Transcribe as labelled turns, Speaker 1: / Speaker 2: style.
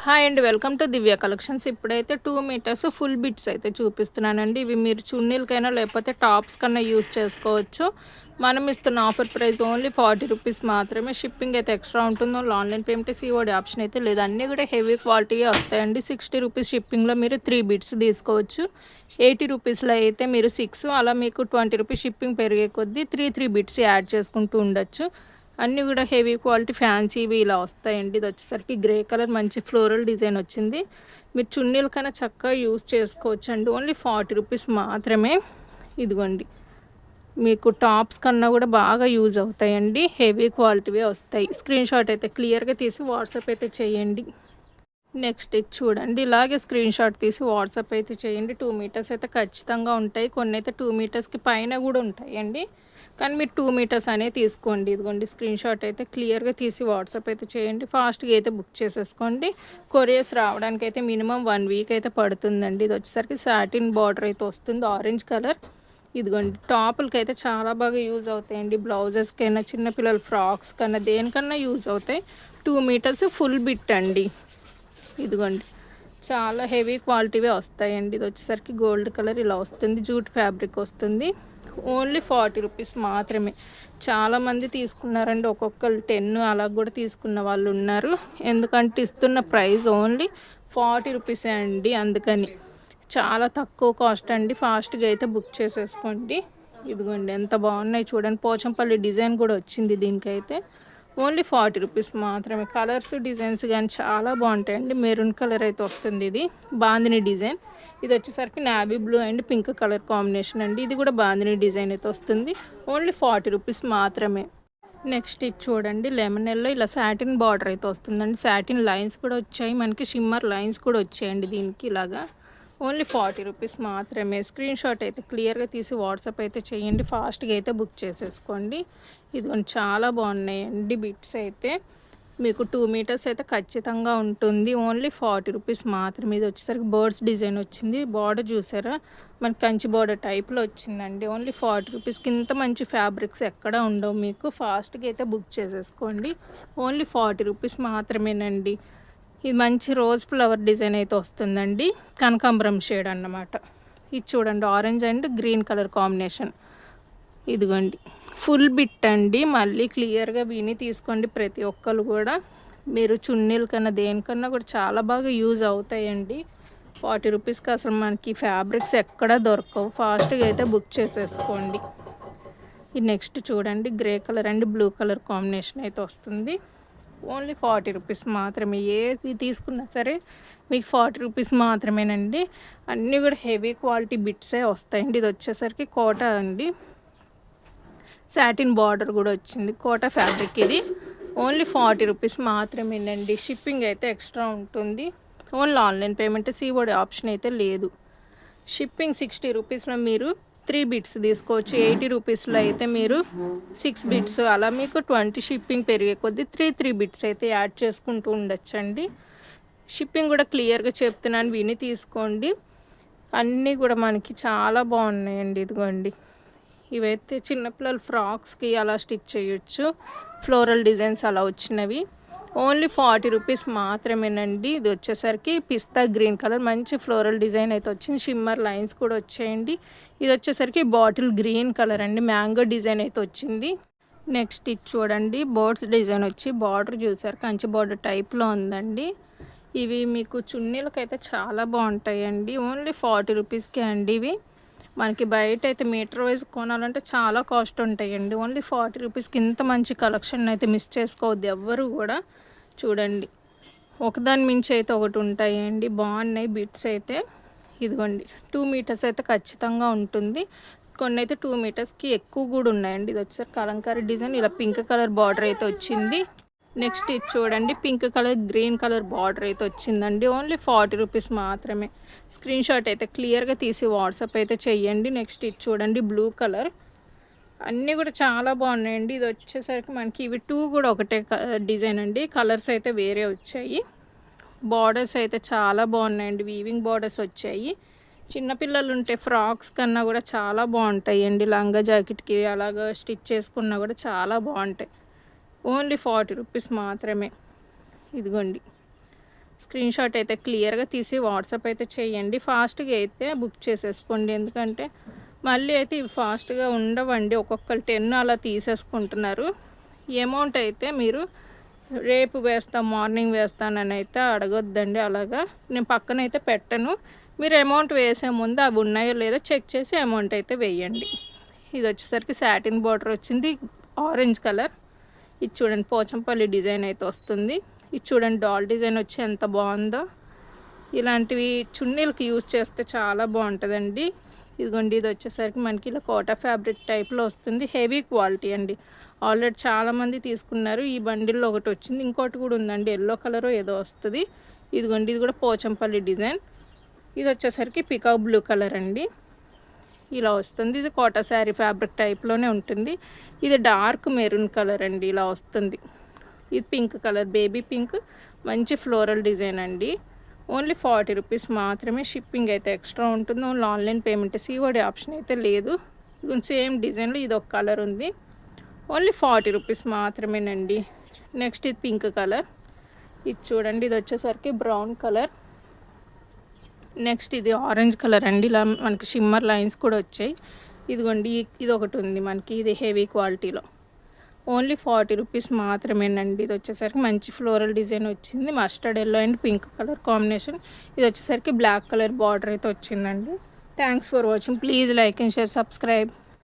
Speaker 1: Hi అండి. Welcome to Divya collections. ఇప్పుడైతే 2 metres full bits అయితే చూపిస్తున్నానండి. ఇవి మీరు చున్నీలకైనా లేకపోతే టాప్స్ కన్నా యూజ్ చేసుకోవచ్చు. మనం ఇస్తున్న ఆఫర్ ప్రైస్ ఓన్లీ 40 రూపీస్ మాత్రమే. షిప్పింగ్ అయితే ఎక్స్ట్రా ఉంటుంది. ఆన్లైన్ పేమెంట్ సిఓడి ఆప్షన్ అయితే లేదు. అన్నీ కూడా హెవీ క్వాలిటీ వస్తాయండి. 60 రూపీస్ షిప్పింగ్లో మీరు 3 బిట్స్ తీసుకోవచ్చు. 80 రూపీస్లో అయితే మీరు 6, అలా మీకు 20 రూపీస్ షిప్పింగ్ పెరిగే కొద్దీ 3 బిట్స్ యాడ్ చేసుకుంటూ ఉండొచ్చు. అన్నీ కూడా హెవీ క్వాలిటీ ఫ్యాన్సీవి ఇలా వస్తాయండి. ఇది వచ్చేసరికి గ్రే కలర్ మంచి ఫ్లోరల్ డిజైన్ వచ్చింది. మీరు చున్నీల కన్నా చక్కగా యూజ్ చేసుకోవచ్చు అండి. ఓన్లీ 40 రూపీస్ మాత్రమే. ఇదిగోండి, మీకు టాప్స్ కన్నా కూడా బాగా యూజ్ అవుతాయండి. హెవీ క్వాలిటీవే వస్తాయి. స్క్రీన్ షాట్ అయితే క్లియర్గా తీసి వాట్సాప్ అయితే చేయండి. నెక్స్ట్ ఇది చూడండి, ఇలాగే స్క్రీన్ షాట్ తీసి వాట్సాప్ అయితే చేయండి. 2 మీటర్స్ అయితే ఖచ్చితంగా ఉంటాయి. కొన్ని అయితే 2 మీటర్స్కి పైన కూడా ఉంటాయండి. కానీ మీరు 2 మీటర్స్ అనే తీసుకోండి. ఇదిగోండి, స్క్రీన్ షాట్ అయితే క్లియర్గా తీసి వాట్సాప్ అయితే చేయండి. ఫాస్ట్గా అయితే బుక్ చేసేసుకోండి. కొరియర్స్ రావడానికి అయితే మినిమం 1 వీక్ అయితే పడుతుందండి. ఇది వచ్చేసరికి సాటిన్ బార్డర్ అయితే వస్తుంది, ఆరెంజ్ కలర్. ఇదిగోండి, టాపులకి అయితే చాలా బాగా యూజ్ అవుతాయండి. బ్లౌజెస్కైనా చిన్నపిల్లల ఫ్రాక్స్ కన్నా దేనికన్నా యూజ్ అవుతాయి. 2 మీటర్స్ ఫుల్ బిట్ అండి. ఇదిగోండి, చాలా హెవీ క్వాలిటీవే వస్తాయండి. ఇది వచ్చేసరికి గోల్డ్ కలర్ ఇలా వస్తుంది, జూట్ ఫ్యాబ్రిక్ వస్తుంది. ఓన్లీ 40 రూపీస్ మాత్రమే. చాలామంది తీసుకున్నారండి, ఒక్కొక్కరు 10 అలా కూడా తీసుకున్న వాళ్ళు ఉన్నారు. ఎందుకంటే ఇస్తున్న ప్రైస్ ఓన్లీ 40 రూపీసే అండి. అందుకని చాలా తక్కువ కాస్ట్ అండి. ఫాస్ట్గా అయితే బుక్ చేసేసుకోండి. ఇదిగోండి, ఎంత బాగున్నాయి చూడండి. పోచంపల్లి డిజైన్ కూడా వచ్చింది దీనికైతే. ఓన్లీ 40 రూపీస్ మాత్రమే. కలర్స్ డిజైన్స్ కానీ చాలా బాగుంటాయండి. మెరూన్ కలర్ అయితే వస్తుంది, ఇది బాందిని డిజైన్. ఇది వచ్చేసరికి navy blue and pink colour combination అండి. ఇది కూడా బాందిని డిజైన్ అయితే వస్తుంది. ఓన్లీ 40 రూపీస్ మాత్రమే. నెక్స్ట్ ఇది చూడండి, లెమన్ ఎల్లో ఇలా సాటిన్ బార్డర్ అయితే వస్తుందండి. సాటిన్ లైన్స్ కూడా వచ్చాయి, మనకి షిమ్మర్ లైన్స్ కూడా వచ్చాయండి దీనికి. ఇలాగా ఓన్లీ 40 రూపీస్ మాత్రమే. స్క్రీన్ షాట్ అయితే క్లియర్గా తీసి వాట్సాప్ అయితే చేయండి. ఫాస్ట్గా అయితే బుక్ చేసేసుకోండి. ఇదిగోండి, చాలా బాగున్నాయండి బిట్స్ అయితే. మీకు 2 మీటర్స్ అయితే ఖచ్చితంగా ఉంటుంది. ఓన్లీ 40 రూపీస్ మాత్రమే. ఇది వచ్చేసరికి బర్డ్స్ డిజైన్ వచ్చింది. బార్డర్ చూసారా, మనకి కంచి బార్డర్ టైప్లో వచ్చిందండి. ఓన్లీ 40 రూపీస్కి ఇంత మంచి ఫ్యాబ్రిక్స్ ఎక్కడా ఉండవు మీకు. ఫాస్ట్గా అయితే బుక్ చేసేసుకోండి. ఓన్లీ 40 రూపీస్ మాత్రమేనండి. ఇది మంచి రోజ్ ఫ్లవర్ డిజైన్ అయితే వస్తుందండి, కనకాంబరం షేడ్ అన్నమాట. ఇది చూడండి, orange and green colour combination. ఇదిగోండి, ఫుల్ బిట్ అండి. మళ్ళీ క్లియర్గా విని తీసుకోండి ప్రతి ఒక్కరు కూడా. మీరు చున్నీల కన్నా దేనికన్నా కూడా చాలా బాగా యూజ్ అవుతాయండి. 40 రూపీస్కి అసలు మనకి ఫ్యాబ్రిక్స్ ఎక్కడా దొరకవు. ఫాస్ట్గా అయితే బుక్ చేసేసుకోండి. ఇది నెక్స్ట్ చూడండి, grey colour and blue colour combination అయితే వస్తుంది. ఓన్లీ 40 రూపీస్ మాత్రమే. ఏది తీసుకున్నా సరే మీకు 40 రూపీస్ మాత్రమేనండి. అన్నీ కూడా హెవీ క్వాలిటీ బిట్సే వస్తాయండి. ఇది వచ్చేసరికి కోటా అండి, సాటిన్ బార్డర్ కూడా వచ్చింది, కోటా ఫ్యాబ్రిక్ ఇది. ఓన్లీ 40 రూపీస్ మాత్రమేనండి. షిప్పింగ్ అయితే ఎక్స్ట్రా ఉంటుంది. Only online payment, COD option అయితే లేదు. షిప్పింగ్ 60 రూపీస్లో మీరు 3 బిట్స్ తీసుకోవచ్చు. 80 రూపీస్లో అయితే మీరు 6 బిట్స్, అలా మీకు 20 షిప్పింగ్ పెరిగే కొద్దీ 3 బిట్స్ అయితే యాడ్ చేసుకుంటూ ఉండొచ్చండి. షిప్పింగ్ కూడా క్లియర్గా చెప్తున్నాను, విని తీసుకోండి. అన్నీ కూడా మనకి చాలా బాగున్నాయండి. ఇదిగోండి, ఇవైతే చిన్నపిల్లల ఫ్రాక్స్కి అలా స్టిచ్ చేయొచ్చు. ఫ్లోరల్ డిజైన్స్ అలా వచ్చినవి. ఓన్లీ 40 రూపీస్ మాత్రమేనండి. ఇది వచ్చేసరికి పిస్తా గ్రీన్ కలర్ మంచి ఫ్లోరల్ డిజైన్ అయితే వచ్చింది. షిమ్మర్ లైన్స్ కూడా వచ్చాయండి. ఇది వచ్చేసరికి బాటిల్ గ్రీన్ కలర్ అండి, మ్యాంగో డిజైన్ అయితే వచ్చింది. నెక్స్ట్ ఇది చూడండి, బర్డ్స్ డిజైన్ వచ్చి బార్డర్ చూసారు, కంచి బార్డర్ టైప్లో ఉందండి. ఇవి మీకు చున్నీలకైతే చాలా బాగుంటాయండి. ఓన్లీ 40 రూపీస్కే అండి. ఇవి మనకి బయట అయితే మీటర్ వైజ్ కొనాలంటే చాలా కాస్ట్ ఉంటాయండి. ఓన్లీ 40 రూపీస్కి ఇంత మంచి కలెక్షన్ అయితే మిస్ చేసుకోవద్దు ఎవ్వరు కూడా. చూడండి, ఒకదాని మించి అయితే ఒకటి ఉంటాయండి. బాగున్నాయి బిట్స్ అయితే. ఇదిగోండి, 2 మీటర్స్ అయితే ఖచ్చితంగా ఉంటుంది. కొన్ని అయితే 2 మీటర్స్కి ఎక్కువ కూడా ఉన్నాయండి. ఇది వచ్చేసరికి కలంకారీ డిజైన్, ఇలా పింక్ కలర్ బార్డర్ అయితే వచ్చింది. నెక్స్ట్ ఇది చూడండి, pink colour green colour border అయితే వచ్చిందండి. ఓన్లీ 40 రూపీస్ మాత్రమే. స్క్రీన్ షాట్ అయితే క్లియర్గా తీసి వాట్సాప్ అయితే చెయ్యండి. నెక్స్ట్ ఇది చూడండి, బ్లూ కలర్. అన్నీ కూడా చాలా బాగున్నాయండి. ఇది వచ్చేసరికి మనకి ఇవి 2 కూడా ఒకటే డిజైన్ అండి, కలర్స్ అయితే వేరే వచ్చాయి. బార్డర్స్ అయితే చాలా బాగున్నాయండి, వీవింగ్ బార్డర్స్ వచ్చాయి. చిన్నపిల్లలు ఉంటే ఫ్రాక్స్ కన్నా కూడా చాలా బాగుంటాయండి. లంగా జాకెట్కి అలాగా స్టిచ్ చేసుకున్నా కూడా చాలా బాగుంటాయి. ఓన్లీ 40 రూపీస్ మాత్రమే. ఇదిగోండి, స్క్రీన్ షాట్ అయితే క్లియర్గా తీసి వాట్సాప్ అయితే చేయండి. ఫాస్ట్గా అయితే బుక్ చేసేసుకోండి. ఎందుకంటే మళ్ళీ అయితే ఇవి ఫాస్ట్గా ఉండవండి. ఒక్కొక్కరు 10 అలా తీసేసుకుంటున్నారు. ఈ అమౌంట్ అయితే మీరు రేపు వేస్తాం, మార్నింగ్ వేస్తానని అయితే అడగొద్దండి. అలాగా నేను పక్కనైతే పెట్టను. మీరు అమౌంట్ వేసే ముందు అవి ఉన్నాయో లేదో చెక్ చేసి అమౌంట్ అయితే వేయండి. ఇది వచ్చేసరికి సాటిన్ బార్డర్ వచ్చింది, ఆరెంజ్ కలర్. ఇది చూడండి పోచంపల్లి డిజైన్ అయితే వస్తుంది. ఇది చూడండి డాల్ డిజైన్ వచ్చి ఎంత బాగుందో. ఇలాంటివి చున్నీలకి యూజ్ చేస్తే చాలా బాగుంటుందండి. ఇదిగోండి ఇది వచ్చేసరికి మనకి ఇలా కోటా ఫ్యాబ్రిక్ టైప్లో వస్తుంది. హెవీ క్వాలిటీ అండి. ఆల్రెడీ చాలామంది తీసుకున్నారు. ఈ బండిల్లో ఒకటి వచ్చింది, ఇంకోటి కూడా ఉందండి, ఎల్లో కలర్ ఏదో వస్తుంది. ఇదిగోండి ఇది కూడా పోచంపల్లి డిజైన్. ఇది వచ్చేసరికి పికాక్ బ్లూ కలర్ అండి, ఇలా వస్తుంది. ఇది కోటా శారీ ఫ్యాబ్రిక్ టైప్లోనే ఉంటుంది. ఇది డార్క్ మెరూన్ కలర్ అండి, ఇలా వస్తుంది. ఇది పింక్ కలర్, బేబీ పింక్, మంచి ఫ్లోరల్ డిజైన్ అండి. ఓన్లీ 40 రూపీస్ మాత్రమే. షిప్పింగ్ అయితే ఎక్స్ట్రా ఉంటుంది. Only online payment, COD option అయితే లేదు. సేమ్ డిజైన్లో ఇది ఒక కలర్ ఉంది. ఓన్లీ 40 రూపీస్ మాత్రమేనండి. నెక్స్ట్ ఇది పింక్ కలర్. ఇది చూడండి ఇది వచ్చేసరికి బ్రౌన్ కలర్. నెక్స్ట్ ఇది ఆరెంజ్ కలర్ అండి. ఇలా మనకి షిమ్మర్ లైన్స్ కూడా వచ్చాయి. ఇదిగోండి ఇది ఒకటి ఉంది మనకి, ఇది హెవీ క్వాలిటీలో. ఓన్లీ 40 రూపీస్ మాత్రమేనండి. ఇది వచ్చేసరికి మంచి ఫ్లోరల్ డిజైన్ వచ్చింది, mustard yellow and pink colour combination. ఇది వచ్చేసరికి బ్లాక్ కలర్ బార్డర్ అయితే వచ్చిందండి. Thanks for watching. Please like and share, subscribe.